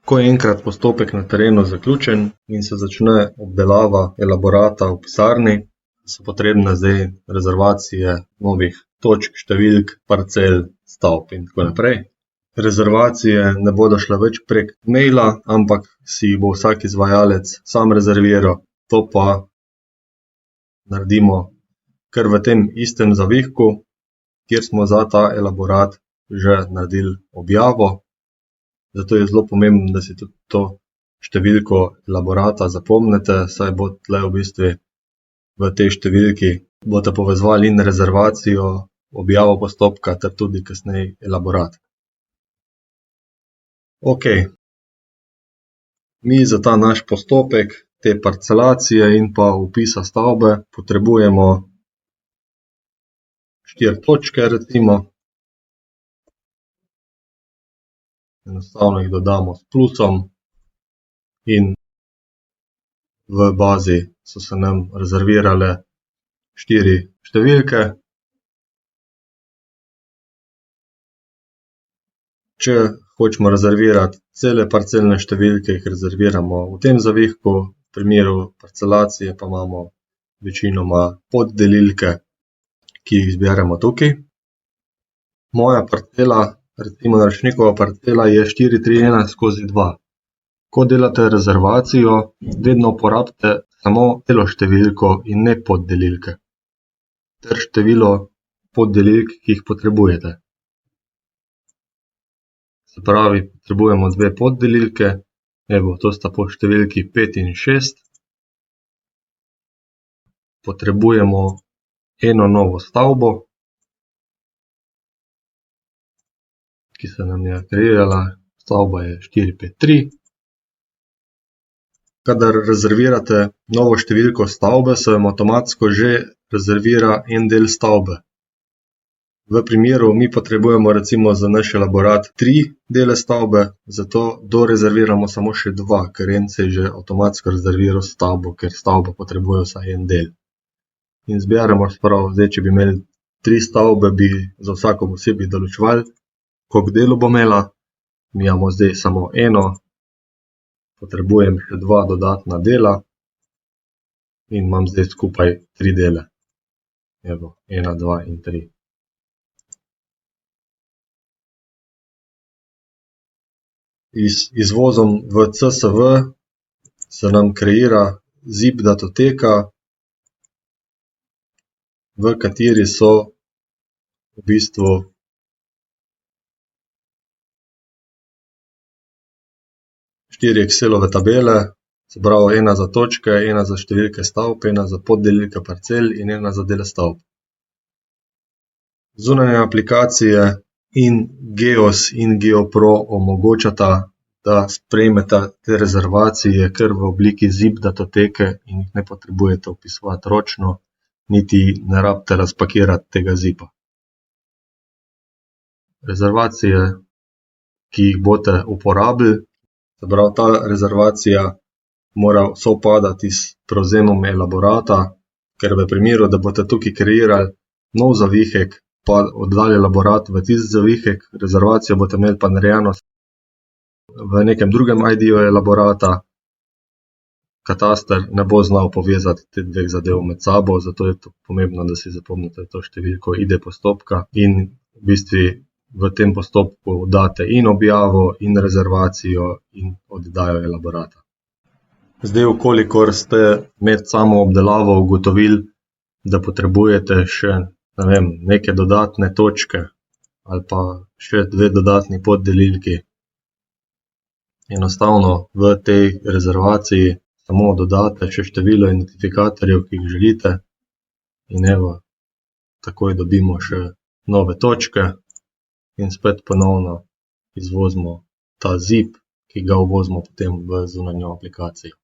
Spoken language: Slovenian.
Ko je enkrat postopek na terenu zaključen in se začne obdelava elaborata v pisarni, so potrebne zdaj rezervacije novih točk, številk, parcel, stavb in tako naprej. Rezervacije ne bodo šle več prek maila, ampak si jih bo vsak izvajalec sam rezerviral. To pa naredimo kar v tem istem zavihku, kjer smo za ta elaborat že naredili objavo. Zato je zelo pomembno, da si tudi to številko elaborata zapomnite, saj bo tle v bistvu v tej številki boste povezovali in rezervacijo, objavo postopka ter tudi kasneje elaborat. Okej. Mi za ta naš postopek te parcelacije in pa vpisa stavbe potrebujemo 4 točke recimo. Enostavno jih dodamo s plusom in v bazi so se nam rezervirale 4 številke. Če hočemo rezervirati cele parcelne številke, jih rezerviramo v tem zavihku, v primeru parcelacije pa imamo večinoma poddelilke, ki jih zberemo tukaj. Moja parcela, recimo naročnikova parcela je 431/2. Ko delate rezervacijo, vedno uporabite samo celo številko in ne poddelilke ter število poddelilk, ki jih potrebujete. Se pravi, potrebujemo 2 poddelilke, evo, to sta po številki 5 in 6. Potrebujemo eno novo stavbo, ki se nam je kreirala, stavba je 453. Kadar rezervirate novo številko stavbe, se vam avtomatsko že rezervira en del stavbe. V primeru mi potrebujemo recimo za naš elaborat 3 dele stavbe, zato dorezerviramo samo še 2, ker en se je že avtomatsko rezerviral stavbo, ker stavba potrebuje vsaj en del. In zberemo, zdaj če bi imeli 3 stavbe, bi za vsako posebej določevali, koliko delov bo imela. Mi imamo zdaj samo eno, potrebujem še 2 dodatna dela in imam zdaj skupaj 3 dele. Evo, 1, 2 in 3. Z izvozom v CSV se nam kreira zip datoteka, v kateri so v bistvu štiri Excelove tabele, se pravi ena za točke, ena za številke stavb, ena za poddelilke parcel in ena za dele stavb. Zunanje aplikacije in Geos in GeoPro omogočata, da sprejmeta te rezervacije kar v obliki zip datoteke in jih ne potrebujete vpisovati ročno, niti ne rabite razpakirati tega zipa. Rezervacije, ki jih boste uporabili, se pravi, ta rezervacija mora sovpadati s prevzemom elaborata, ker v primeru, da boste tukaj kreirali nov zavihek, pa oddali elaborat v tisti zavihek, rezervacijo boste imeli pa narejeno v nekem drugem ID-ju elaborata, kataster ne bo znal povezati teh 2 zadev med sabo, zato je to pomembno, da si zapomnite to številko ID postopka in v bistvu v tem postopku date in objavo in rezervacijo in oddajo elaborata. Zdaj, v kolikor ste med samo obdelavo ugotovili, da potrebujete še, neke dodatne točke ali pa še 2 dodatni poddelilki, enostavno v tej rezervaciji samo dodate še število identifikatorjev, ki jih želite, in evo, takoj dobimo še nove točke in spet ponovno izvozimo ta zip, ki ga uvozimo potem v zunanjo aplikacijo.